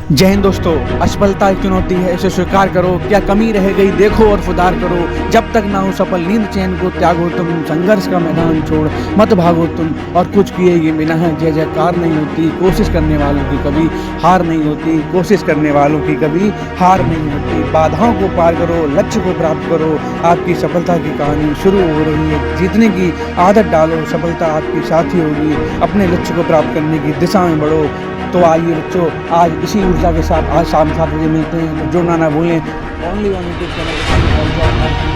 जय हिंद दोस्तों। असफलता एक चुनौती है, इसे स्वीकार करो। क्या कमी रह गई देखो और सुधार करो। जब तक ना हो सफल नींद चैन को त्यागो तुम। संघर्ष का मैदान छोड़ मत भागो तुम। और कुछ किए ये बिना है जय जयकार नहीं होती। कोशिश करने वालों की कभी हार नहीं होती। कोशिश करने वालों की कभी हार नहीं होती। बाधाओं को पार करो, लक्ष्य को प्राप्त करो। आपकी सफलता की कहानी शुरू हो रही है। जीतने की आदत डालो, सफलता आपकी साथी होगी। अपने लक्ष्य को प्राप्त करने की दिशा में बढ़ो। तो आइए बच्चों, आज इसी ऊर्जा के साथ आज शाम 7 बजे मिलते हैं। तो जुड़ना ना भूलें। Only on YouTube channel.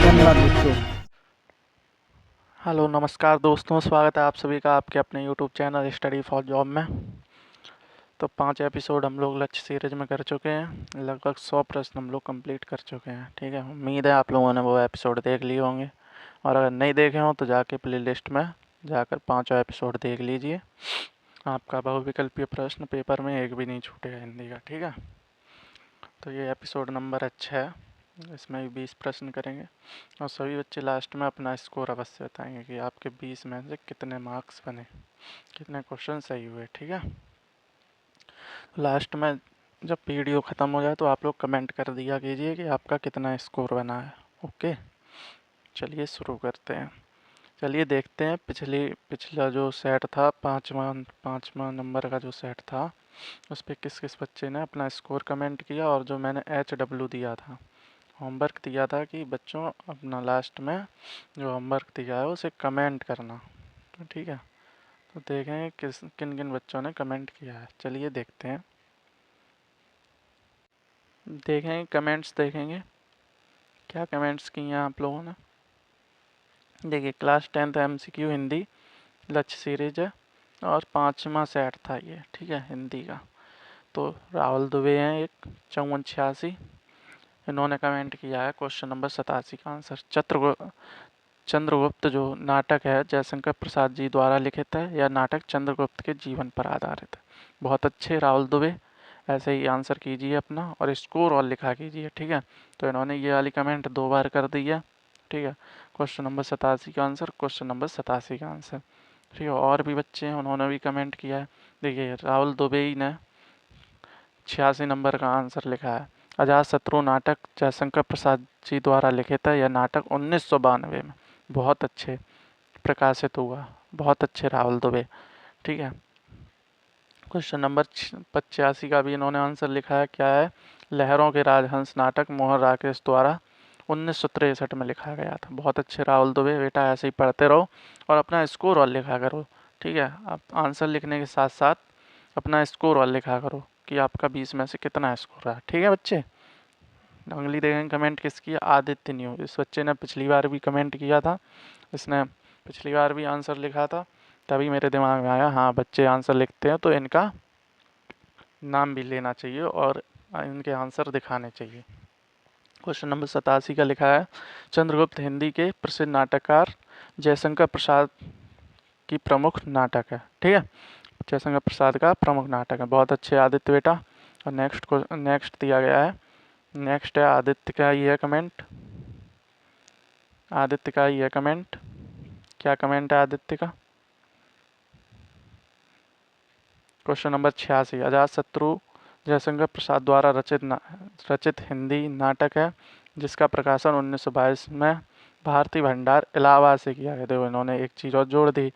धन्यवाद बच्चों। हेलो नमस्कार दोस्तों, स्वागत है आप सभी का आपके अपने YouTube channel study for job में। तो 5 एपिसोड हम लोग लक्ष्य सीरीज में कर चुके हैं। लगभग 100 प्रश्न हम लोग कंप्लीट कर चुके हैं। ठीक है, उम्मीद है आप लोगों ने वो एपिसोड देख लिए होंगे, और अगर नहीं देखे हों तो जाके प्लेलिस्ट में जाकर 5 एपिसोड देख लीजिए। आपका बहुविकल्पीय प्रश्न पेपर में एक भी नहीं छूटेगा हिंदी का। ठीक है, तो ये एपिसोड नंबर 6 है। इसमें भी 20 प्रश्न करेंगे, और सभी बच्चे लास्ट में अपना स्कोर अवश्य बताएंगे कि आपके 20 में से कितने मार्क्स बने, कितने क्वेश्चन सही हुए। ठीक है, लास्ट में जब वीडियो ख़त्म हो जाए तो आप लोग कमेंट कर दिया कीजिए कि आपका कितना स्कोर बना है। ओके, चलिए शुरू करते हैं। चलिए देखते हैं पिछला जो सेट था, पाँचवा नंबर का जो सेट था, उस पर किस किस बच्चे ने अपना स्कोर कमेंट किया। और जो मैंने HW दिया था, होमवर्क दिया था कि बच्चों अपना लास्ट में जो होमवर्क दिया है उसे कमेंट करना। तो ठीक है, तो देखें किन किन बच्चों ने कमेंट किया है। चलिए देखते हैं, देखेंगे कमेंट्स, देखेंगे क्या कमेंट्स किए हैं आप लोगों ने। देखिए, क्लास 10th MCQ हिंदी लक्ष्य सीरीज है, और 5वां सेट था ये। ठीक है, हिंदी का। तो राहुल दुबे हैं एक 5486, इन्होंने कमेंट किया है क्वेश्चन नंबर 87 का आंसर। चंद्रगुप्त जो नाटक है जयशंकर प्रसाद जी द्वारा लिखित है। यह नाटक चंद्रगुप्त के जीवन पर आधारित है। बहुत अच्छे राहुल दुबे, ऐसे ही आंसर कीजिए अपना और स्कोर और लिखा कीजिए। ठीक है, तो इन्होंने ये वाली कमेंट 2 बार कर दी है। ठीक है, क्वेश्चन नंबर 87 का आंसर, क्वेश्चन नंबर 87 का आंसर। ठीक है, और भी बच्चे हैं, उन्होंने भी कमेंट किया है। देखिए, राहुल दुबे ने 86 नंबर का आंसर लिखा है। अजातशत्रु नाटक जयशंकर प्रसाद जी द्वारा लिखित है। यह नाटक 1992 में बहुत अच्छे प्रकाशित हुआ। बहुत अच्छे राहुल दुबे। ठीक है, क्वेश्चन नंबर 85 का भी इन्होंने आंसर लिखा है। क्या है? लहरों के राजहंस नाटक मोहन राकेश द्वारा 1963 में लिखा गया था। बहुत अच्छे राहुल दुबे, बेटा ऐसे ही पढ़ते रहो और अपना स्कोर और लिखा करो। ठीक है, आप आंसर लिखने के साथ साथ अपना स्कोर और लिखा करो कि आपका 20 में से कितना स्कोर रहा। ठीक है बच्चे, अगली देखें कमेंट किसकी है। आदित्य न्यू, इस बच्चे ने पिछली बार भी कमेंट किया था, इसने पिछली बार भी आंसर लिखा था। तभी मेरे दिमाग में आया, हाँ बच्चे आंसर लिखते हैं तो इनका नाम भी लेना चाहिए और इनके आंसर दिखाने चाहिए। क्वेश्चन नंबर 87 का लिखा है, चंद्रगुप्त हिंदी के प्रसिद्ध नाटककार जयशंकर प्रसाद की प्रमुख नाटक है। ठीक है, जयशंकर प्रसाद का प्रमुख नाटक है। बहुत अच्छे आदित्य बेटा। और नेक्स्ट दिया गया है, नेक्स्ट है आदित्य का ये कमेंट। आदित्य का ये कमेंट, क्या कमेंट है आदित्य का? क्वेश्चन नंबर 86, अजातशत्रु जयशंकर प्रसाद द्वारा रचित हिंदी नाटक है जिसका प्रकाशन 1922 में भारती भंडार इलाहाबाद से किया गया। देखो, इन्होंने एक चीज़ और जोड़ दी।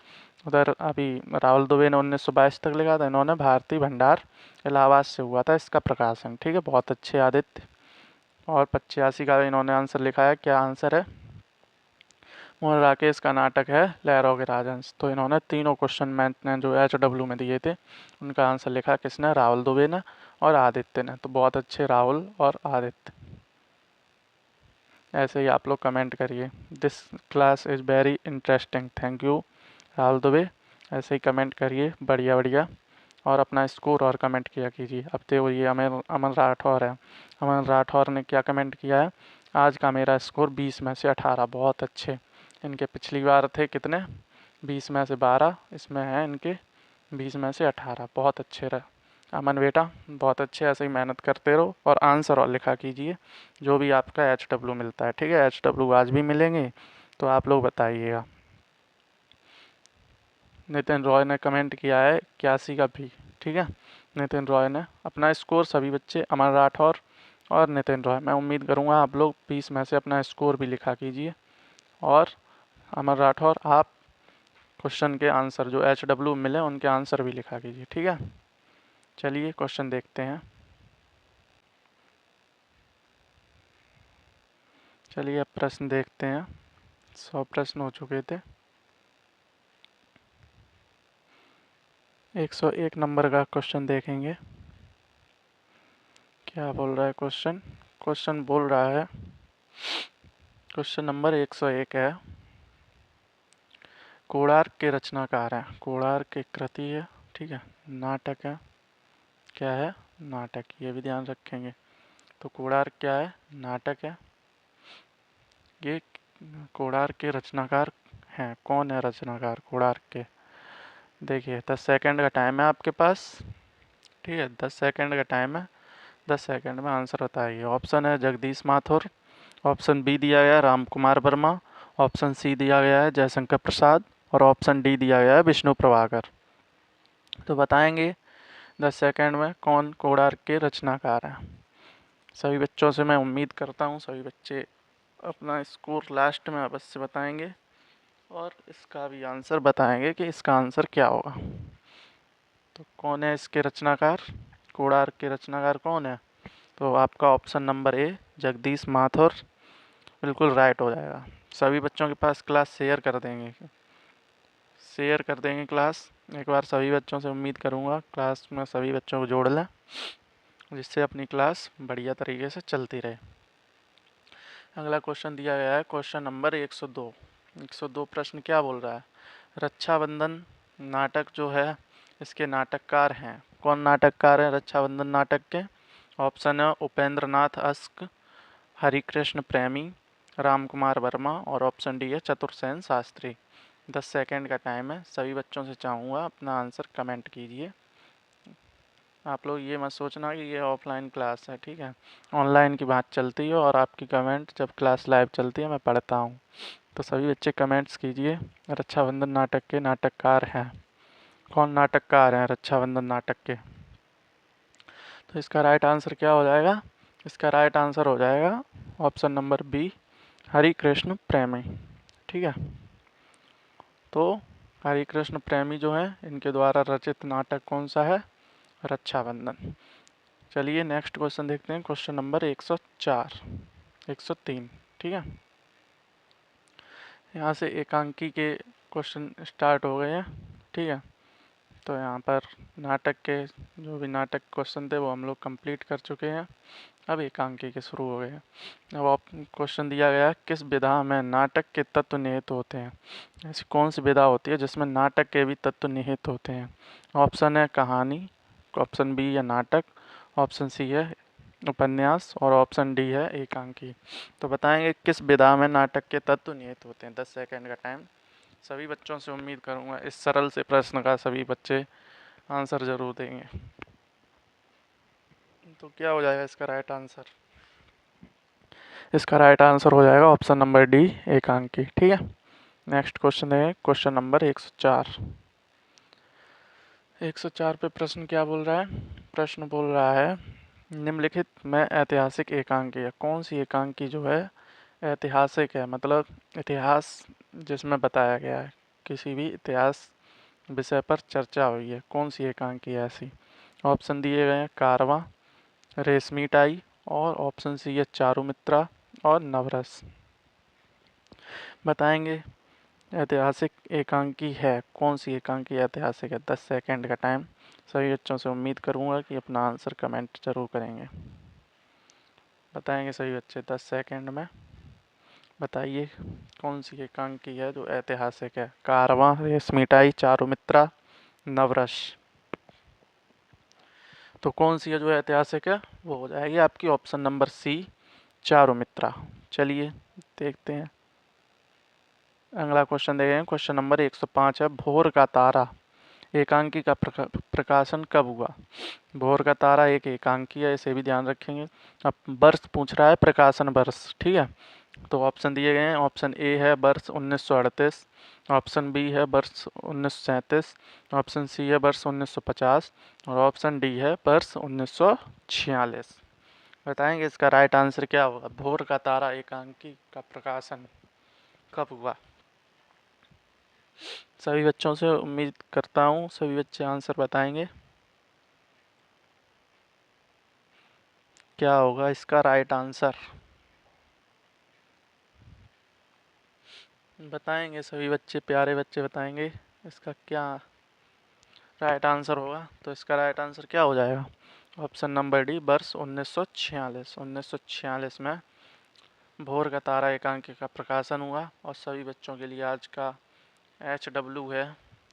उधर अभी राहुल दुबे ने 1922 तक लिखा था, इन्होंने भारती भंडार इलाहाबाद से हुआ था इसका प्रकाशन। ठीक है, बहुत अच्छे आदित्य। और 85 का इन्होंने आंसर लिखा है। क्या आंसर है? मोहन राकेश का नाटक है लहरों के राजहंस। तो इन्होंने तीनों क्वेश्चन मैंने जो HW में दिए थे उनका आंसर लिखा किसने? राहुल दुबे ने और आदित्य ने। तो बहुत अच्छे राहुल और आदित्य, ऐसे ही आप लोग कमेंट करिए। This class is very interesting, thank you Rahul Dubey. ऐसे ही कमेंट करिए, बढ़िया बढ़िया, और अपना स्कोर और कमेंट किया कीजिए। अब देखो, ये अमन राठौर है। अमन राठौर ने क्या कमेंट किया है? आज का मेरा स्कोर 20 में से 18। बहुत अच्छे। इनके पिछली बार थे कितने? 20 में से 12, इसमें है इनके 20 में से 18। बहुत अच्छे रहे अमन बेटा, बहुत अच्छे। ऐसे ही मेहनत करते रहो और आंसर और लिखा कीजिए जो भी आपका HW मिलता है। ठीक है, HW आज भी मिलेंगे तो आप लोग बताइएगा। नितिन रॉय ने कमेंट किया है 81 का भी। ठीक है, नितिन रॉय ने। अपना स्कोर सभी बच्चे अमर राठौर और नितिन रॉय। मैं उम्मीद करूँगा आप लोग 20 में से अपना स्कोर भी लिखा कीजिए। और अमर राठौर, आप क्वेश्चन के आंसर जो HW मिले उनके आंसर भी लिखा कीजिए, ठीक है। चलिए क्वेश्चन देखते हैं। चलिए अब प्रश्न देखते हैं। 100 प्रश्न हो चुके थे। 101 नंबर का क्वेश्चन देखेंगे। क्या बोल रहा है क्वेश्चन? क्वेश्चन बोल रहा है, क्वेश्चन नंबर 101 है, कोणार्क के रचनाकार हैं। कोणार्क एक कृति है, ठीक है, नाटक है। क्या है? नाटक। ये भी ध्यान रखेंगे। तो कोणार्क क्या है? नाटक है। ये कोणार्क के रचनाकार हैं। कौन है रचनाकार कोणार्क के? देखिए 10 सेकंड का टाइम है आपके पास, ठीक है, 10 सेकंड का टाइम है। 10 सेकंड में आंसर बताइए। ऑप्शन है जगदीश माथुर, ऑप्शन बी दिया गया है राम कुमार वर्मा, ऑप्शन सी दिया गया है जयशंकर प्रसाद और ऑप्शन डी दिया गया है विष्णु प्रभाकर। तो बताएंगे 10 सेकंड में कौन कोणार्क के रचनाकार हैं। सभी बच्चों से मैं उम्मीद करता हूँ सभी बच्चे अपना स्कोर लास्ट में अवश्य बताएंगे और इसका भी आंसर बताएंगे कि इसका आंसर क्या होगा। तो कौन है इसके रचनाकार? कोणार्क के रचनाकार कौन है? तो आपका ऑप्शन नंबर ए जगदीश माथुर बिल्कुल राइट हो जाएगा। सभी बच्चों के पास क्लास शेयर कर देंगे, क्लास। एक बार सभी बच्चों से उम्मीद करूँगा क्लास में सभी बच्चों को जोड़ लें, जिससे अपनी क्लास बढ़िया तरीके से चलती रहे। अगला क्वेश्चन दिया गया है क्वेश्चन नंबर 102। 102 प्रश्न क्या बोल रहा है? रक्षाबंधन नाटक जो है इसके नाटककार हैं। कौन नाटककार है रक्षाबंधन नाटक के? ऑप्शन है उपेंद्र नाथ अस्क, हरिकृष्ण प्रेमी, राम कुमार वर्मा और ऑप्शन डी है चतुर्सेन शास्त्री। 10 सेकंड का टाइम है। सभी बच्चों से चाहूँगा अपना आंसर कमेंट कीजिए। आप लोग ये मत सोचना कि ये ऑफलाइन क्लास है, ठीक है, ऑनलाइन की बात चलती है और आपकी कमेंट जब क्लास लाइव चलती है मैं पढ़ता हूँ। तो सभी बच्चे कमेंट्स कीजिए। रक्षाबंधन नाटक के नाटककार हैं। कौन नाटककार हैं रक्षाबंधन नाटक के? तो इसका राइट आंसर क्या हो जाएगा? इसका राइट आंसर हो जाएगा ऑप्शन नंबर बी हरिकृष्ण प्रेमी, ठीक है। तो हरिकृष्ण प्रेमी जो है इनके द्वारा रचित नाटक कौन सा है? रक्षाबंधन। चलिए नेक्स्ट क्वेश्चन देखते हैं। क्वेश्चन नंबर 104, 103, ठीक है। यहाँ से एकांकी के क्वेश्चन स्टार्ट हो गए हैं, ठीक है। तो यहाँ पर नाटक के जो भी नाटक क्वेश्चन थे वो हम लोग कंप्लीट कर चुके हैं। अब एकांकी के शुरू हो गए हैं। अब आप क्वेश्चन दिया गया है किस विधा में नाटक के तत्व निहित होते हैं? ऐसी कौन सी विधा होती है जिसमें नाटक के भी तत्व निहित होते हैं? ऑप्शन है कहानी, ऑप्शन बी है नाटक, ऑप्शन सी है उपन्यास और ऑप्शन डी है एकांकी। तो बताएंगे किस विधा में नाटक के तत्व निहित होते हैं। 10 सेकंड का टाइम। सभी बच्चों से उम्मीद करूंगा इस सरल से प्रश्न का सभी बच्चे आंसर जरूर देंगे। तो क्या हो जाएगा इसका राइट आंसर? इसका राइट आंसर हो जाएगा ऑप्शन नंबर डी एकांकी, ठीक है। नेक्स्ट क्वेश्चन है क्वेश्चन नंबर 104। 104 पे प्रश्न क्या बोल रहा है? प्रश्न बोल रहा है निम्नलिखित में ऐतिहासिक एकांकी है। कौन सी एकांकी जो है ऐतिहासिक है, मतलब इतिहास जिसमें बताया गया है, किसी भी इतिहास विषय पर चर्चा हुई है, कौन सी एकांकी है ऐसी? ऑप्शन दिए गए हैं कारवां, रेशमी टाई और ऑप्शन सी है चारुमित्रा और नवरस। बताएंगे ऐतिहासिक एकांकी है कौन सी एकांकी ऐतिहासिक है। 10 सेकंड का टाइम। सभी बच्चों से उम्मीद करूंगा कि अपना आंसर कमेंट जरूर करेंगे। बताएंगे सभी बच्चे 10 सेकंड में। बताइए कौन सी एकांकी है जो ऐतिहासिक है? कारवां, रेशमी टाई, चारुमित्रा, नवरस। तो कौन सी है जो ऐतिहासिक है? वो हो जाएगी आपकी ऑप्शन नंबर सी चारुमित्रा। चलिए देखते हैं अगला क्वेश्चन देखें। क्वेश्चन नंबर 105 है भोर का तारा एकांकी का प्रकाशन कब हुआ? भोर का तारा एक एकांकी है, इसे भी ध्यान रखेंगे। अब वर्ष पूछ रहा है, प्रकाशन वर्ष, ठीक है। तो ऑप्शन दिए गए हैं। ऑप्शन ए है वर्ष 1938, ऑप्शन बी है वर्ष 1937, ऑप्शन सी है वर्ष 1950 और ऑप्शन डी है वर्ष 1946। बताएंगे इसका राइट आंसर क्या होगा। भोर का तारा एकांकी का प्रकाशन कब हुआ। सभी बच्चों से उम्मीद करता हूँ सभी बच्चे आंसर बताएंगे। क्या होगा इसका राइट आंसर, बताएंगे सभी बच्चे, प्यारे बच्चे बताएंगे इसका क्या राइट आंसर होगा। तो इसका राइट आंसर क्या हो जाएगा, ऑप्शन नंबर डी वर्ष 1946। 1946 में भोर का तारा एकांकी का प्रकाशन हुआ। और सभी बच्चों के लिए आज का HW है,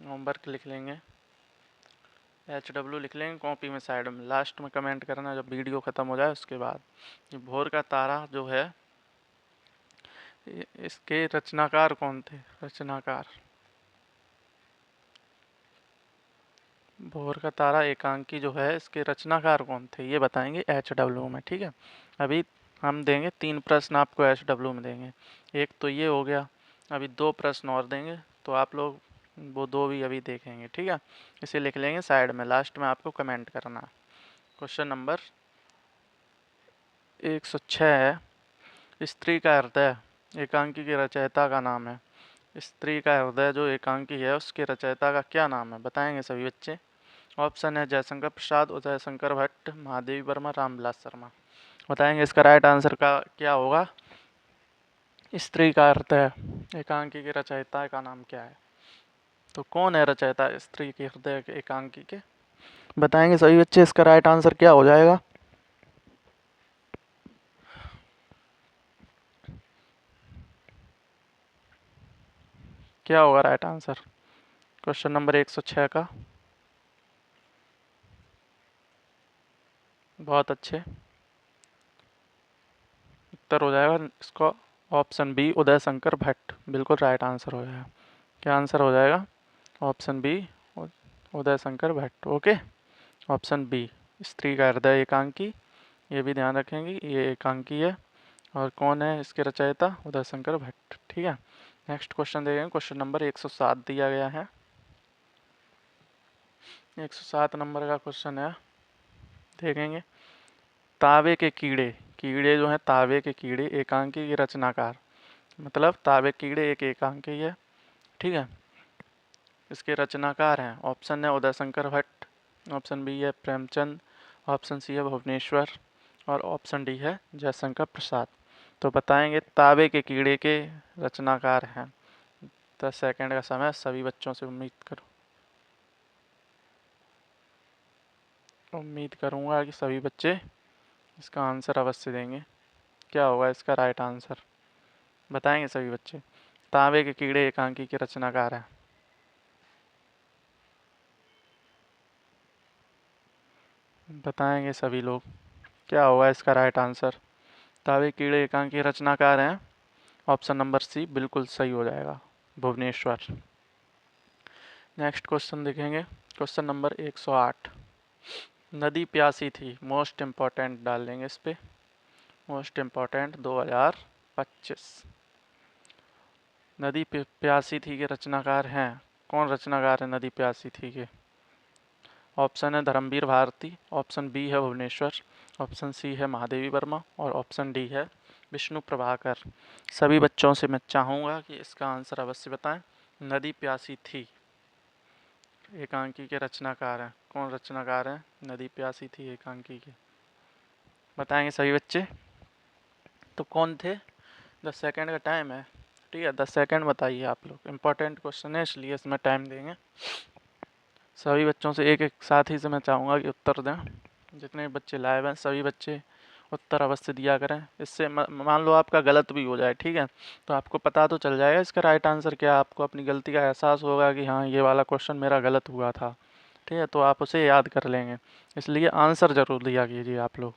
होमवर्क लिख लेंगे, HW लिख लेंगे कॉपी में साइड में, लास्ट में कमेंट करना जब वीडियो ख़त्म हो जाए उसके बाद। ये भोर का तारा जो है इसके रचनाकार कौन थे, रचनाकार भोर का तारा एकांकी जो है इसके रचनाकार कौन थे ये बताएंगे HW में, ठीक है। अभी हम देंगे 3 प्रश्न आपको HW में देंगे, एक तो ये हो गया, अभी 2 प्रश्न और देंगे तो आप लोग वो 2 भी अभी देखेंगे, ठीक है। इसे लिख लेंगे साइड में, लास्ट में आपको कमेंट करना। क्वेश्चन नंबर 106 है, स्त्री का हृदय एकांकी के रचयिता का नाम है। स्त्री का हृदय जो एकांकी है उसके रचयिता का क्या नाम है, बताएंगे सभी बच्चे। ऑप्शन है जयशंकर प्रसाद, उदय शंकर भट्ट, महादेवी वर्मा, रामविलास शर्मा। बताएंगे इसका राइट आंसर का क्या होगा। स्त्री का हृदय एकांकी के रचयिता का नाम क्या है, तो कौन है रचयिता स्त्री के हृदय के एकांकी के, बताएंगे सभी बच्चे इसका राइट आंसर क्या हो जाएगा। क्या होगा राइट आंसर क्वेश्चन नंबर 106 का। बहुत अच्छे, उत्तर हो जाएगा इसका ऑप्शन बी उदय शंकर भट्ट, बिल्कुल राइट आंसर हो जाएगा। क्या आंसर हो जाएगा, option B Uday Shankar Bhatt. Okay, option B स्त्री का हृदय एकांकी, ये भी ध्यान रखेंगे ये एकांकी है और कौन है इसके रचयिता, उदय शंकर भट्ट, ठीक है। नेक्स्ट क्वेश्चन देखेंगे, क्वेश्चन नंबर 107 दिया गया है। 107 नंबर का क्वेश्चन है, देखेंगे तावे के कीड़े, कीड़े जो हैं तावे के कीड़े एकांकी के रचनाकार, मतलब तावे कीड़े एक एकांकी है, ठीक है। इसके रचनाकार हैं, ऑप्शन है उदय शंकर भट्ट, ऑप्शन बी है प्रेमचंद, ऑप्शन सी है भुवनेश्वर और ऑप्शन डी है जयशंकर प्रसाद। तो बताएंगे तावे के कीड़े के रचनाकार हैं। 10 सेकंड का समय सभी बच्चों से उम्मीद करूंगा कि सभी बच्चे इसका आंसर अवश्य देंगे। क्या होगा इसका राइट आंसर, बताएंगे सभी बच्चे। तावे के कीड़े एकांकी के रचनाकार हैं, बताएंगे सभी लोग। क्या होगा इसका राइट आंसर, तावे कीड़े एकांकी रचनाकार हैं, ऑप्शन नंबर सी बिल्कुल सही हो जाएगा, भुवनेश्वर। नेक्स्ट क्वेश्चन देखेंगे, क्वेश्चन नंबर 108, नदी प्यासी थी, मोस्ट इम्पॉर्टेंट डाल लेंगे इस पे, मोस्ट इम्पॉर्टेंट 2025। नदी प्यासी थी के रचनाकार हैं, कौन रचनाकार है नदी प्यासी थी के। ऑप्शन है धर्मवीर भारती, ऑप्शन बी है भुवनेश्वर, ऑप्शन सी है महादेवी वर्मा और ऑप्शन डी है विष्णु प्रभाकर। सभी बच्चों से मैं चाहूँगा कि इसका आंसर अवश्य बताएं। नदी प्यासी थी एकांकी के रचनाकार हैं, कौन रचनाकार हैं नदी प्यासी थी एकांकी के, बताएंगे सभी बच्चे। तो कौन थे, 10 सेकंड का टाइम है, ठीक है, 10 सेकंड बताइए आप लोग, इम्पोर्टेंट क्वेश्चन है इसलिए इसमें टाइम देंगे। सभी बच्चों से एक एक साथी से मैं चाहूँगा कि उत्तर दें, जितने बच्चे लाइव हैं सभी बच्चे उत्तर अवश्य दिया करें। इससे मान लो आपका गलत भी हो जाए, ठीक है, तो आपको पता तो चल जाएगा इसका राइट आंसर क्या, आपको अपनी गलती का एहसास होगा कि हाँ ये वाला क्वेश्चन मेरा गलत हुआ था, ठीक है, तो आप उसे याद कर लेंगे। इसलिए आंसर ज़रूर दिया कीजिए आप लोग।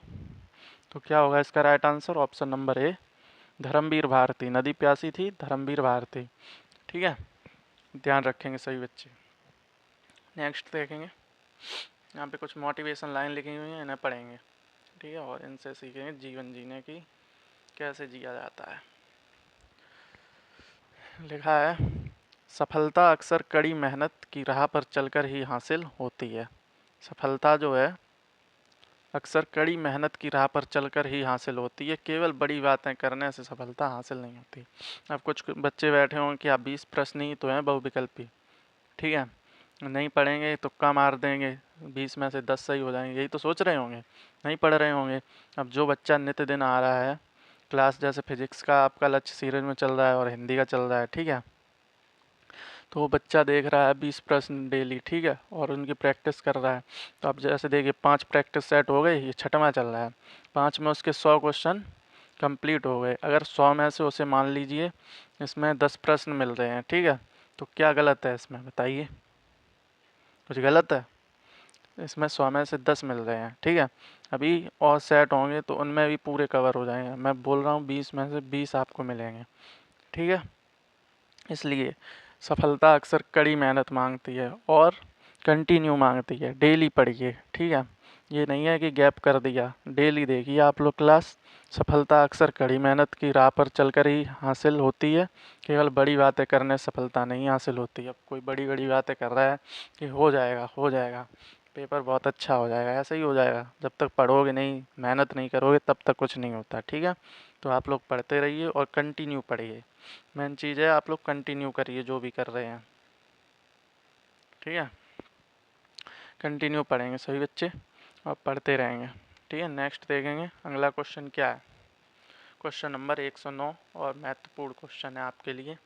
तो क्या होगा इसका right answer, option number a Dharmvir Bharati, Nadi Pyasi थी धर्मवीर भारती, ठीक है, ध्यान रखेंगे सभी बच्चे। नेक्स्ट देखेंगे, यहाँ पे कुछ मोटिवेशन लाइन लिखी हुई हैं, इन्हें पढ़ेंगे, ठीक है, और इनसे सीखेंगे जीवन जीने की कैसे जिया जाता है। लिखा है सफलता अक्सर कड़ी मेहनत की राह पर चलकर ही हासिल होती है। सफलता जो है अक्सर कड़ी मेहनत की राह पर चलकर ही हासिल होती है, केवल बड़ी बातें करने से सफलता हासिल नहीं होती। अब कुछ बच्चे बैठे होंगे कि आप 20 प्रश्न ही तो हैं बहुविकल्पी, ठीक है, नहीं पढ़ेंगे तुक्का मार देंगे, 20 में से 10 सही हो जाएंगे, यही तो सोच रहे होंगे, नहीं पढ़ रहे होंगे। अब जो बच्चा नित्य दिन आ रहा है क्लास, जैसे फिजिक्स का आपका लक्ष्य सीरीज में चल रहा है और हिंदी का चल रहा है, ठीक है, तो वो बच्चा देख रहा है 20 प्रश्न डेली, ठीक है, और उनकी प्रैक्टिस कर रहा है। तो अब जैसे देखिए 5 प्रैक्टिस सेट हो गए, ये छठवां चल रहा है, 5 में उसके 100 क्वेश्चन कंप्लीट हो गए। अगर 100 में से उसे मान लीजिए इसमें 10 प्रश्न मिल रहे हैं, ठीक है, तो क्या गलत है इसमें बताइए? कुछ गलत है? इसमें 100 में से 10 मिल रहे हैं, ठीक है, अभी और सेट होंगे तो उनमें भी पूरे कवर हो जाएंगे। मैं बोल रहा हूँ 20 में से 20 आपको मिलेंगे, ठीक है। इसलिए सफलता अक्सर कड़ी मेहनत मांगती है और कंटिन्यू मांगती है। डेली पढ़िए, ठीक है, ये नहीं है कि गैप कर दिया, डेली देखिए आप लोग क्लास। सफलता अक्सर कड़ी मेहनत की राह पर चलकर ही हासिल होती है, केवल बड़ी बातें करने से सफलता नहीं हासिल होती। अब कोई बड़ी बड़ी बातें कर रहा है कि हो जाएगा, पेपर बहुत अच्छा हो जाएगा, ऐसा ही हो जाएगा। जब तक पढ़ोगे नहीं, मेहनत नहीं करोगे, तब तक कुछ नहीं होता, ठीक है। तो आप लोग पढ़ते रहिए और कंटिन्यू पढ़िए। मेन चीज़ है आप लोग कंटिन्यू करिए जो भी कर रहे हैं, ठीक है, कंटिन्यू पढ़ेंगे सभी बच्चे और पढ़ते रहेंगे, ठीक है। नेक्स्ट देखेंगे अगला क्वेश्चन क्या है। क्वेश्चन नंबर 109 और महत्वपूर्ण क्वेश्चन है आपके लिए।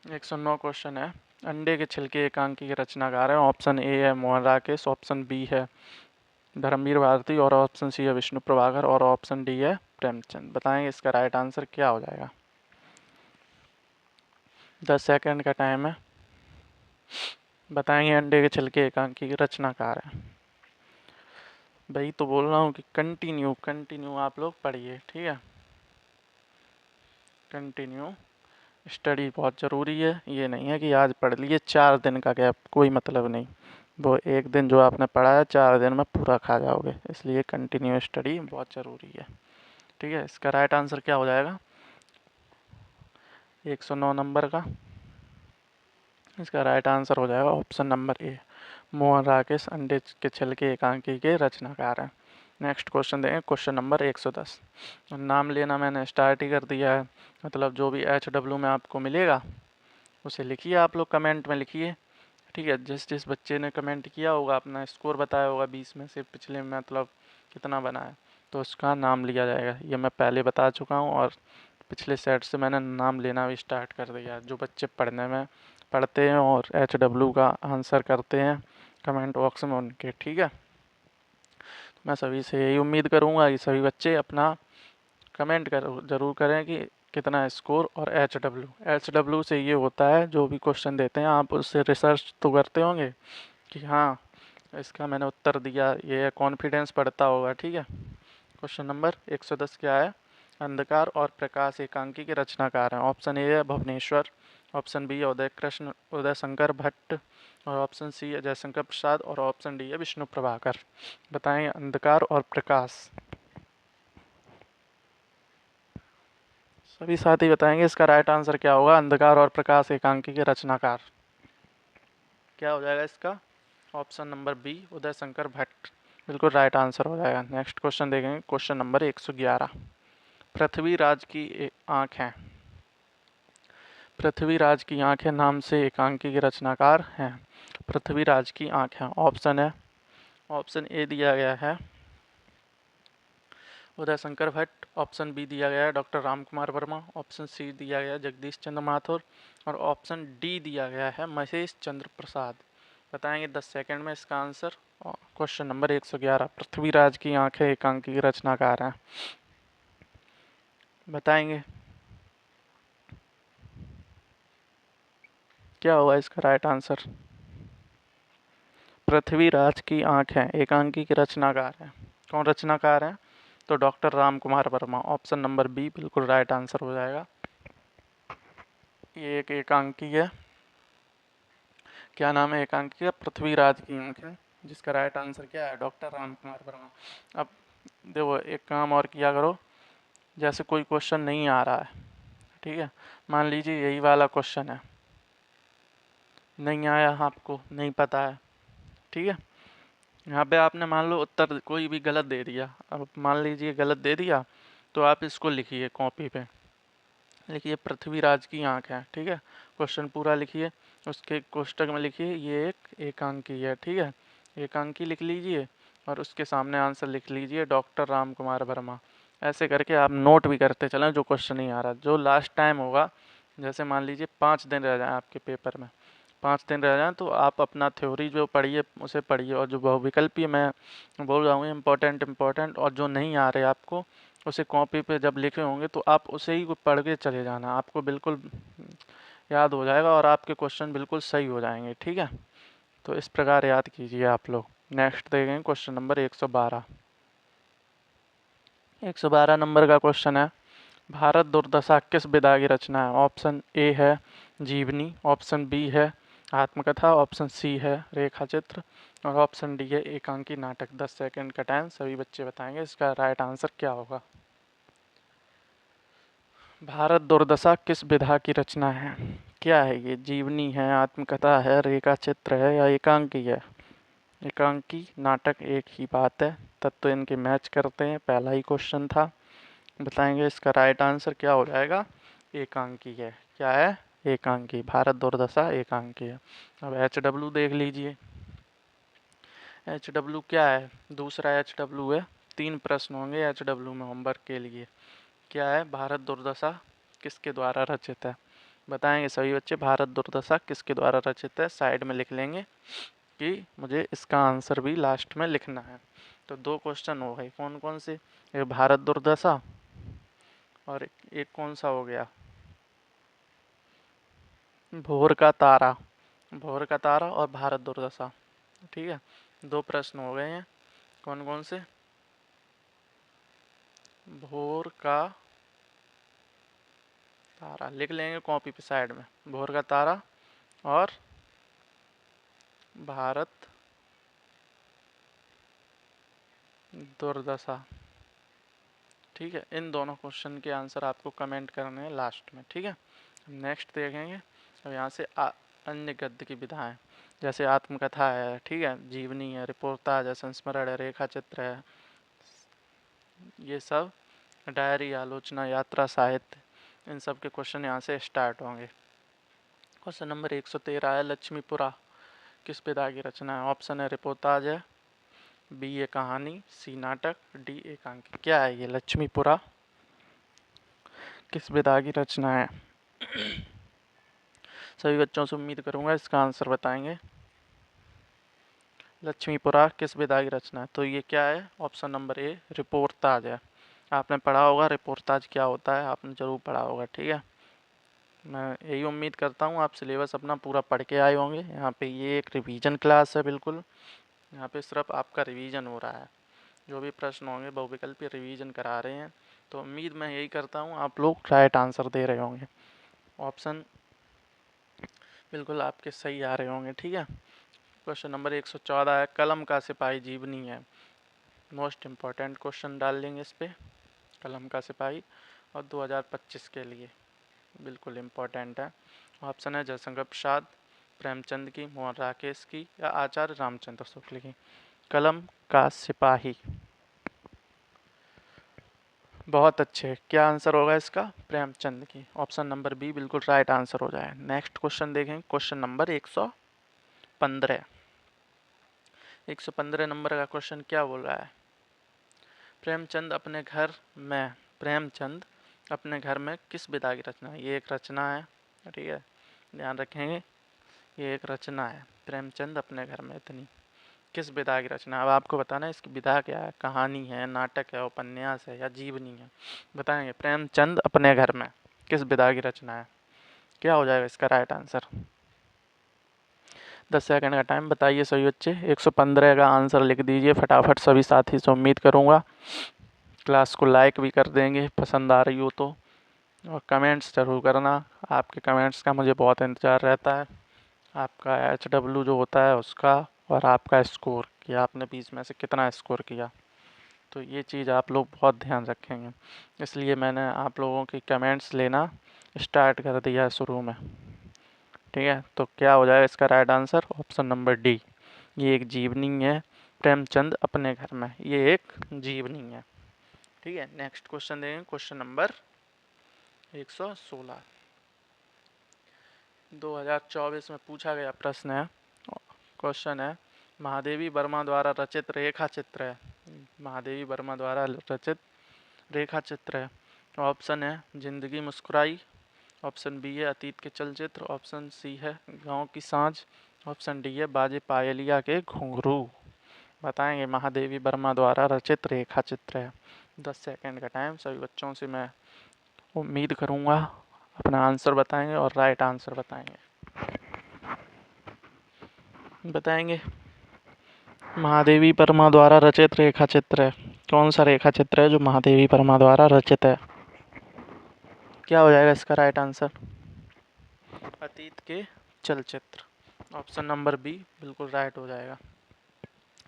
109 क्वेश्चन है, अंडे के छिलके एकांकी के रचनाकार है। ऑप्शन ए है मोहन राकेश, ऑप्शन बी है धर्मवीर भारती और ऑप्शन सी है विष्णु प्रभाकर और ऑप्शन डी है प्रेमचंद। बताएंगे इसका राइट आंसर क्या हो जाएगा। 10 सेकंड का टाइम है, बताएंगे अंडे के छिलके एकांकी के रचनाकार है। भाई तो बोल रहा हूँ कि कंटिन्यू कंटिन्यू आप लोग पढ़िए, ठीक है, कंटिन्यू स्टडी बहुत ज़रूरी है। ये नहीं है कि आज पढ़ लिए 4 दिन का गैप, कोई मतलब नहीं। वो एक दिन जो आपने पढ़ा है 4 दिन में पूरा खा जाओगे, इसलिए कंटिन्यू स्टडी बहुत ज़रूरी है, ठीक है। इसका राइट आंसर क्या हो जाएगा 109 नंबर का? इसका राइट आंसर हो जाएगा ऑप्शन नंबर ए, मोहन राकेश अंडे के छिलके एकांकी के रचनाकार हैं। नेक्स्ट क्वेश्चन देंगे, क्वेश्चन नंबर 110। नाम लेना मैंने स्टार्ट ही कर दिया है, मतलब जो भी HW में आपको मिलेगा उसे लिखिए, आप लोग कमेंट में लिखिए, ठीक है। जिस जिस बच्चे ने कमेंट किया होगा, अपना स्कोर बताया होगा 20 में से पिछले मतलब कितना बना है, तो उसका नाम लिया जाएगा। ये मैं पहले बता चुका हूँ और पिछले सेट से मैंने नाम लेना भी स्टार्ट कर दिया। जो बच्चे पढ़ते हैं और HW का आंसर करते हैं कमेंट बॉक्स में उनके, ठीक है। मैं सभी से यही उम्मीद करूँगा कि सभी बच्चे अपना कमेंट ज़रूर करें कि कितना स्कोर। और HW से ये होता है, जो भी क्वेश्चन देते हैं आप उससे रिसर्च तो करते होंगे कि हाँ इसका मैंने उत्तर दिया, ये कॉन्फिडेंस बढ़ता होगा, ठीक है। क्वेश्चन नंबर 110 क्या है, अंधकार और प्रकाश एकांकी के रचनाकार हैं। ऑप्शन ए है भुवनेश्वर, ऑप्शन बी है उदय शंकर भट्ट और ऑप्शन सी है जयशंकर प्रसाद और ऑप्शन डी है विष्णु प्रभाकर। बताएं अंधकार और प्रकाश। सभी साथी बताएंगे इसका राइट आंसर क्या होगा। अंधकार और प्रकाश एकांकी के रचनाकार क्या हो जाएगा इसका? Option number B Uday Shankar Bhatt बिल्कुल राइट आंसर हो जाएगा। नेक्स्ट क्वेश्चन देखेंगे, क्वेश्चन नंबर 111। पृथ्वीराज की आँखें, पृथ्वीराज की आँखें नाम से एकांकी के रचनाकार हैं। पृथ्वीराज की आँखें, ऑप्शन है, ऑप्शन ए दिया गया है उदय शंकर भट्ट, ऑप्शन बी दिया गया है doctor Ram Kumar Verma, option c दिया गया है जगदीश चंद्र माथुर और ऑप्शन डी दिया गया है महेश चंद्र प्रसाद। बताएंगे 10 सेकंड में इसका आंसर। क्वेश्चन नंबर 111, पृथ्वीराज की आंखें एकांकी के रचनाकार हैं, बताएंगे क्या होगा इसका राइट आंसर। पृथ्वीराज की आंखें एकांकी के रचनाकार हैं, कौन रचनाकार हैं? तो doctor Ram Kumar Verma. Option number b बिल्कुल राइट आंसर हो जाएगा। ये एक एकांकी है, क्या नाम है एकांकी का? पृथ्वीराज की आंखें, जिसका राइट आंसर क्या है? डॉक्टर राम कुमार वर्मा। अब देखो एक काम और किया करो, जैसे कोई क्वेश्चन नहीं आ रहा है, ठीक है। मान लीजिए यही वाला क्वेश्चन है, नहीं आया आपको, नहीं पता है, ठीक है। यहाँ पे आपने मान लो उत्तर कोई भी गलत दे दिया, अब मान लीजिए गलत दे दिया तो आप इसको लिखिए कॉपी पे, लिखिए पृथ्वीराज की आँख है, ठीक है। क्वेश्चन पूरा लिखिए, उसके कोष्टक में लिखिए ये एक एकांकी है, ठीक है। एकांकी लिख लीजिए और उसके सामने आंसर लिख लीजिए डॉक्टर राम कुमार वर्मा। ऐसे करके आप नोट भी करते चलें जो क्वेश्चन नहीं आ रहा। जो लास्ट टाइम होगा, जैसे मान लीजिए 5 दिन रह जाए आपके पेपर में, 5 दिन रह जाएँ तो आप अपना थ्योरी जो पढ़िए उसे पढ़िए, और जो बहुविकल्पीय मैं बोल रहा हूँ इम्पोर्टेंट और जो नहीं आ रहे आपको उसे कॉपी पे जब लिखे होंगे तो आप उसे ही पढ़ के चले जाना, आपको बिल्कुल याद हो जाएगा और आपके क्वेश्चन बिल्कुल सही हो जाएंगे, ठीक है। तो इस प्रकार याद कीजिए आप लोग। नेक्स्ट देखेंगे क्वेश्चन नंबर 112। 112 नंबर का क्वेश्चन है, भारत दुर्दशा किस विधा की रचना है? ऑप्शन ए है जीवनी, ऑप्शन बी है आत्मकथा, ऑप्शन सी है रेखा चित्र और ऑप्शन डी है एकांकी नाटक। 10 सेकंड का टाइम, सभी बच्चे बताएंगे इसका राइट आंसर क्या होगा। भारत दुर्दशा किस विधा की रचना है? क्या है ये? जीवनी है, आत्मकथा है, रेखा चित्र है या एकांकी है? एकांकी नाटक एक ही बात है, तब तो इनके मैच करते हैं, पहला ही क्वेश्चन था। बताएंगे इसका राइट आंसर क्या हो जाएगा। एकांकी है। क्या है? एकांकी। भारत दुर्दशा एकांकी है। अब HW देख लीजिए। HW क्या है? दूसरा HW है। 3 प्रश्न होंगे HW में होमवर्क के लिए। क्या है? भारत दुर्दशा किसके द्वारा रचित है? बताएंगे सभी बच्चे भारत दुर्दशा किसके द्वारा रचित है, साइड में लिख लेंगे कि मुझे इसका आंसर भी लास्ट में लिखना है। तो 2 क्वेश्चन हो गए, कौन कौन से? एक भारत दुर्दशा और एक कौन सा हो गया, भोर का तारा। भोर का तारा और भारत दुर्दशा, ठीक है। 2 प्रश्न हो गए हैं, कौन कौन से? भोर का तारा लिख लेंगे कॉपी पे साइड में, भोर का तारा और भारत दुर्दशा, ठीक है। इन दोनों क्वेश्चन के आंसर आपको कमेंट करने हैं लास्ट में, ठीक है। नेक्स्ट देखेंगे। अब यहाँ से अन्य गद्य की विधाएं, जैसे आत्मकथा है, ठीक है, जीवनी है, रिपोर्टाज है, संस्मरण है, रेखा चित्र है, ये सब डायरी, आलोचना, यात्रा, साहित्य, इन सब के क्वेश्चन यहाँ से स्टार्ट होंगे। क्वेश्चन नंबर 113 है, लक्ष्मीपुरा किस विधा की रचना है? ऑप्शन है रिपोर्टाज है, बी ए कहानी, सी नाटक, डी एकांकी। क्या है ये लक्ष्मीपुरा? किस विधा की रचना है? सभी बच्चों से उम्मीद करूंगा इसका आंसर बताएंगे। लक्ष्मीपुरा किस विधा की रचना है? तो ये क्या है? ऑप्शन नंबर ए रिपोर्टाज है। आपने पढ़ा होगा रिपोर्टाज क्या होता है, आपने जरूर पढ़ा होगा, ठीक है। मैं यही उम्मीद करता हूँ आप सिलेबस अपना पूरा पढ़ के आए होंगे। यहाँ पे ये एक रिवीजन क्लास है, बिल्कुल यहाँ पे सिर्फ आपका रिवीजन हो रहा है। जो भी प्रश्न होंगे बहुविकल्पीय रिवीजन करा रहे हैं, तो उम्मीद मैं यही करता हूँ आप लोग राइट आंसर दे रहे होंगे, ऑप्शन बिल्कुल आपके सही आ रहे होंगे, ठीक है। क्वेश्चन नंबर 114 है, कलम का सिपाही जीवनी है। मोस्ट इम्पॉर्टेंट क्वेश्चन डाल लेंगे इस पर, कलम का सिपाही और 2025 के लिए बिल्कुल इम्पोर्टेंट है। ऑप्शन है जयशंकर प्रसाद, प्रेमचंद की, मोहन राकेश की या आचार्य रामचंद्र शुक्ल की। कलम का सिपाही, बहुत अच्छे। क्या आंसर होगा इसका? प्रेमचंद की। ऑप्शन नंबर बी बिल्कुल राइट आंसर हो जाए। नेक्स्ट क्वेश्चन देखें, क्वेश्चन नंबर 115। 115 नंबर का क्वेश्चन क्या बोल रहा है? प्रेमचंद अपने घर में किस विधा की रचना है? ये एक रचना है, ठीक है, ध्यान रखेंगे, ये एक रचना है। प्रेमचंद अपने घर में, इतनी किस विधा की रचना? अब आपको बताना है इसकी विधा क्या है, कहानी है, नाटक है, उपन्यास है या जीवनी है। बताएंगे प्रेमचंद अपने घर में किस विधा की रचना है, क्या हो जाएगा इसका राइट आंसर। 10 सेकंड का टाइम, बताइए सभी बच्चे। 115 का आंसर लिख दीजिए फटाफट, सभी साथी से उम्मीद करूँगा क्लास को लाइक भी कर देंगे पसंद आ रही हो तो, और कमेंट्स ज़रूर करना। आपके कमेंट्स का मुझे बहुत इंतज़ार रहता है, आपका HW जो होता है उसका, और आपका स्कोर कि आपने 20 में से कितना स्कोर किया। तो ये चीज़ आप लोग बहुत ध्यान रखेंगे, इसलिए मैंने आप लोगों की कमेंट्स लेना स्टार्ट कर दिया शुरू में। ठीक है, तो क्या हो जाएगा इसका right answer? Option number D, ये एक जीवनी है प्रेमचंद अपने घर में, ये एक जीवनी है। ठीक है, नेक्स्ट क्वेश्चन देंगे, क्वेश्चन नंबर 116, 2024 में पूछा गया प्रश्न है। क्वेश्चन है, महादेवी वर्मा द्वारा रचित रेखा चित्र है, महादेवी वर्मा द्वारा रचित रेखा चित्र है। ऑप्शन है जिंदगी मुस्कुराई, ऑप्शन बी है अतीत के चलचित्र, ऑप्शन सी है गांव की सांझ, ऑप्शन डी है बाजे पायलिया के घुंघरू। बताएंगे महादेवी वर्मा द्वारा रचित रेखा चित्र है। 10 सेकंड का टाइम। सभी बच्चों से मैं उम्मीद करूंगा अपना आंसर बताएंगे और राइट आंसर बताएंगे। बताएंगे महादेवी वर्मा द्वारा रचित रेखा चित्र है, कौन सा रेखा चित्र है जो महादेवी वर्मा द्वारा रचित है? क्या हो जाएगा इसका राइट आंसर? अतीत के चलचित्र, ऑप्शन नंबर बी बिल्कुल राइट हो जाएगा।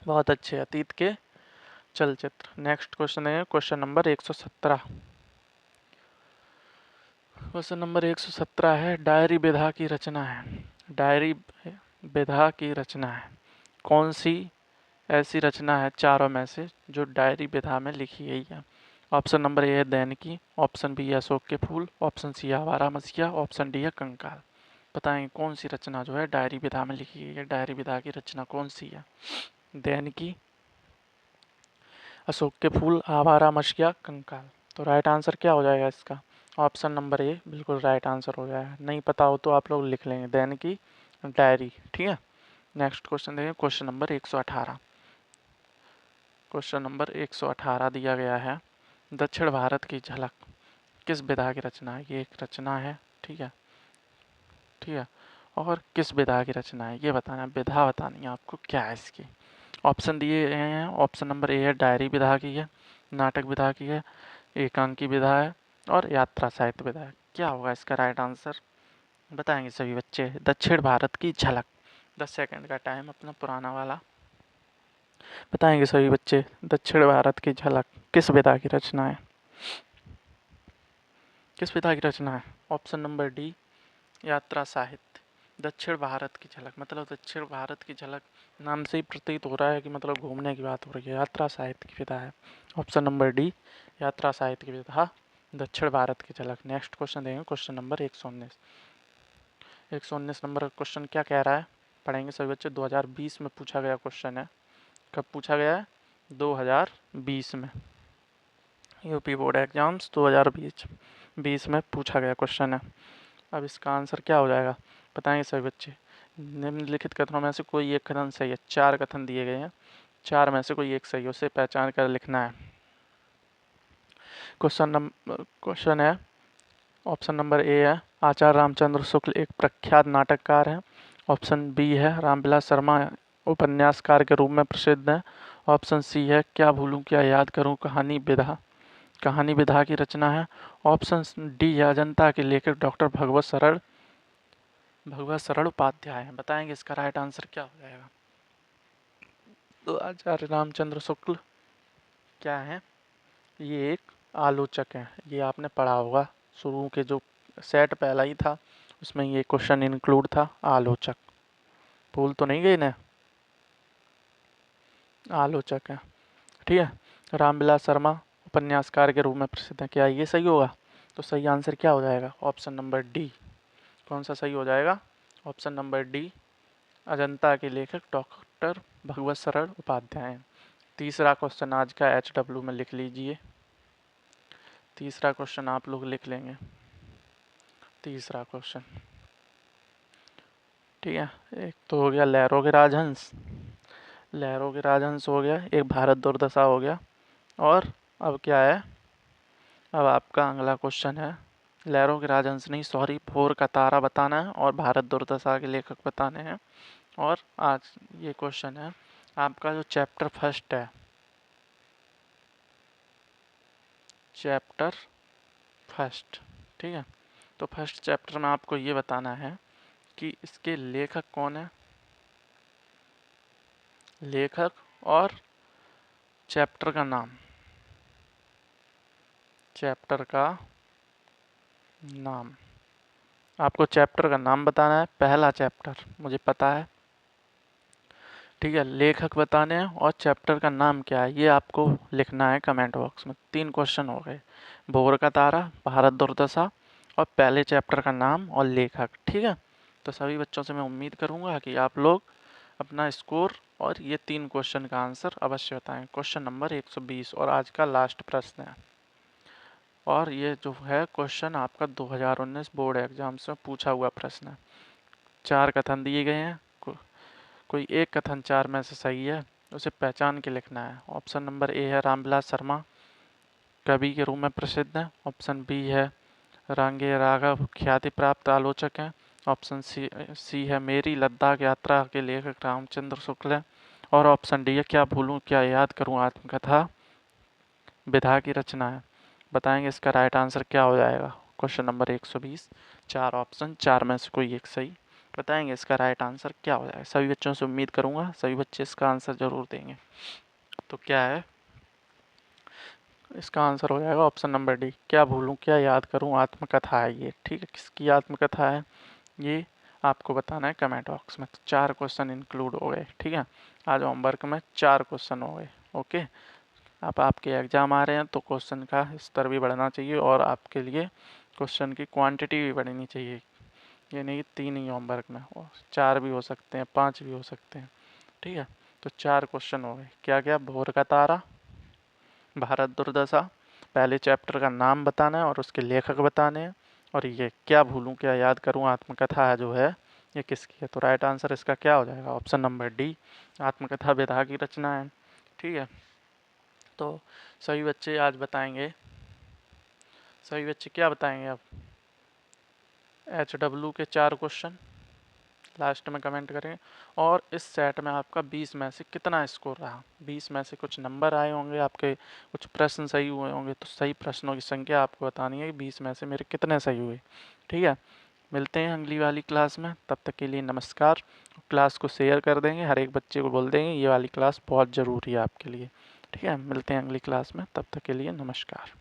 बहुत अच्छे, अतीत के चलचित्र। नेक्स्ट क्वेश्चन है क्वेश्चन नंबर 117। क्वेश्चन नंबर 117 है, डायरी विधा की रचना है, डायरी विधा की रचना है, कौन सी ऐसी रचना है चारों में से जो डायरी विधा में लिखी गई है? ऑप्शन नंबर ए है दैनिकी, ऑप्शन बी है अशोक के फूल, ऑप्शन सी है आवारा मसीहा, ऑप्शन डी है कंकाल। बताएं कौन सी रचना जो है डायरी विधा में लिखी गई है? डायरी विधा की रचना कौन सी है? दैनिकी, अशोक के फूल, आवारा मसीहा, कंकाल। तो राइट आंसर क्या हो जाएगा इसका? ऑप्शन नंबर ए बिल्कुल राइट आंसर हो जाएगा। नहीं पता हो तो आप लोग लिख लेंगे दैनिकी, डायरी। ठीक है, नेक्स्ट क्वेश्चन देखें, क्वेश्चन नंबर 118। क्वेश्चन नंबर 118 दिया गया है, दक्षिण भारत की झलक किस विधा की रचना है? ये एक रचना है, ठीक है, ठीक है, और किस विधा की रचना है ये बताना है, विधा बतानी है आपको क्या है इसकी। ऑप्शन दिए गए हैं, ऑप्शन नंबर ए है डायरी विधा की है, नाटक विधा की है, एकांकी विधा है और यात्रा साहित्य विधा है। क्या होगा इसका राइट आंसर? बताएंगे सभी बच्चे। दक्षिण भारत की झलक, 10 सेकंड का टाइम अपना पुराना वाला। बताएंगे सभी बच्चे, दक्षिण भारत की झलक किस विधा की रचना है? किस विधा की रचना है? ऑप्शन नंबर डी, यात्रा साहित्य। दक्षिण भारत की झलक मतलब दक्षिण भारत की झलक नाम से ही प्रतीत हो रहा है कि मतलब घूमने की बात हो रही है। यात्रा साहित्य की विधा है। ऑप्शन नंबर डी, यात्रा साहित्य की विधा, दक्षिण भारत की झलक। नेक्स्ट क्वेश्चन देंगे, क्वेश्चन नंबर 119। 119 नंबर का क्वेश्चन क्या कह रहा है, पढ़ेंगे सभी बच्चे। 2020 में पूछा गया क्वेश्चन है। कब पूछा गया है? 2020 में, यूपी बोर्ड एग्जाम्स 2020 में पूछा गया क्वेश्चन है। अब इसका आंसर क्या हो जाएगा बताएंगे सभी बच्चे। निम्नलिखित कथनों में से कोई एक कथन सही है। 4 कथन दिए गए हैं, 4 में से कोई एक सही है, उसे पहचान कर लिखना है। क्वेश्चन है, ऑप्शन नंबर ए है आचार्य रामचंद्र शुक्ल एक प्रख्यात नाटककार हैं, ऑप्शन बी है रामविलास शर्मा उपन्यासकार के रूप में प्रसिद्ध हैं, ऑप्शन सी है क्या भूलूं क्या याद करूं कहानी विधा की रचना है, ऑप्शन डी है अजंता के लेखक डॉक्टर भगवत सरल उपाध्याय हैं। बताएंगे इसका राइट आंसर क्या हो जाएगा? तो आचार्य रामचंद्र शुक्ल क्या है? ये एक आलोचक है, ये आपने पढ़ा होगा शुरू के जो सेट पहला ही था उसमें ये क्वेश्चन इंक्लूड था, आलोचक। भूल तो नहीं गई ना? आलोचक है, ठीक है। रामविलास शर्मा उपन्यासकार के रूप में प्रसिद्ध है, क्या ये सही होगा? तो सही आंसर क्या हो जाएगा? Option number D. कौन सा सही हो जाएगा? ऑप्शन नंबर डी, अजंता के लेखक डॉक्टर भगवत सरल उपाध्याय। तीसरा क्वेश्चन आज का HW में लिख लीजिए। तीसरा क्वेश्चन आप लोग लिख लेंगे, तीसरा क्वेश्चन, ठीक है। एक तो हो गया लहरों के राजहंस, लहरों के राजहंस हो गया, एक भारत दुर्दशा हो गया, और अब क्या है? अब आपका अगला क्वेश्चन है, लहरों के राजहंस नहीं सॉरी, भोर का तारा बताना है और भारत दुर्दशा के लेखक बताने हैं। और आज ये क्वेश्चन है आपका जो चैप्टर फर्स्ट है, चैप्टर फर्स्ट, ठीक है। तो फर्स्ट चैप्टर में आपको ये बताना है कि इसके लेखक कौन है, लेखक और चैप्टर का नाम, चैप्टर का नाम, आपको चैप्टर का नाम बताना है, पहला चैप्टर मुझे पता है, ठीक है, लेखक बताने हैं और चैप्टर का नाम क्या है ये आपको लिखना है कमेंट बॉक्स में। 3 क्वेश्चन हो गए, भोर का तारा, भारत दुर्दशा और पहले चैप्टर का नाम और लेखक, ठीक है। तो सभी बच्चों से मैं उम्मीद करूँगा कि आप लोग अपना स्कोर और ये 3 क्वेश्चन का आंसर अवश्य बताएं। क्वेश्चन नंबर 120 और आज का लास्ट प्रश्न है, और ये जो है क्वेश्चन आपका 2019 बोर्ड एग्जाम से पूछा हुआ प्रश्न है। 4 कथन दिए गए हैं, कोई एक कथन 4 में से सही है, उसे पहचान के लिखना है। ऑप्शन नंबर ए है रामविलास शर्मा, कवि के रूप में प्रसिद्ध हैं। ऑप्शन बी है रांगे राघव, ख्याति प्राप्त आलोचक हैं। ऑप्शन सी है मेरी लद्दाख यात्रा के लेखक रामचंद्र शुक्ल हैं। और ऑप्शन डी है क्या भूलूं क्या याद करूं आत्मकथा विधा की रचना है। बताएंगे इसका राइट आंसर क्या हो जाएगा। क्वेश्चन नंबर 120, 4 ऑप्शन, 4 में से कोई एक सही। बताएंगे इसका राइट आंसर क्या हो जाएगा। सभी बच्चों से उम्मीद करूंगा सभी बच्चे इसका आंसर जरूर देंगे। तो क्या है इसका आंसर हो जाएगा ऑप्शन नंबर डी, क्या भूलूं क्या याद करूं आत्मकथा है ये, ठीक है। किसकी आत्मकथा है ये आपको बताना है कमेंट बॉक्स में। तो 4 क्वेश्चन इंक्लूड हो गए, ठीक है। आज होमवर्क में 4 क्वेश्चन हो गए, ओके। अब आपके एग्जाम आ रहे हैं तो क्वेश्चन का स्तर भी बढ़ना चाहिए और आपके लिए क्वेश्चन की क्वांटिटी भी बढ़नी चाहिए। ये नहीं 3 ही होमवर्क में, 4 भी हो सकते हैं, 5 भी हो सकते हैं, ठीक है। तो 4 क्वेश्चन हो गए, क्या क्या, भोर का तारा, भारत दुर्दशा, पहले चैप्टर का नाम बताना है और उसके लेखक बताने हैं, और ये क्या भूलूं क्या याद करूं आत्मकथा है जो है ये किसकी है। तो राइट आंसर इसका क्या हो जाएगा, ऑप्शन नंबर डी, आत्मकथा विधा की रचना है, ठीक है। तो सभी बच्चे आज बताएंगे, सभी बच्चे क्या बताएंगे अब, HW के 4 क्वेश्चन लास्ट में कमेंट करें। और इस सेट में आपका 20 में से कितना स्कोर रहा, 20 में से कुछ नंबर आए होंगे आपके, कुछ प्रश्न सही हुए होंगे, तो सही प्रश्नों की संख्या आपको बतानी है कि 20 में से मेरे कितने सही हुए, ठीक है। मिलते हैं अगली वाली क्लास में, तब तक के लिए नमस्कार। क्लास को शेयर कर देंगे, हर एक बच्चे को बोल देंगे ये वाली क्लास बहुत ज़रूरी है आपके लिए, ठीक है। मिलते हैं अगली क्लास में, तब तक के लिए नमस्कार।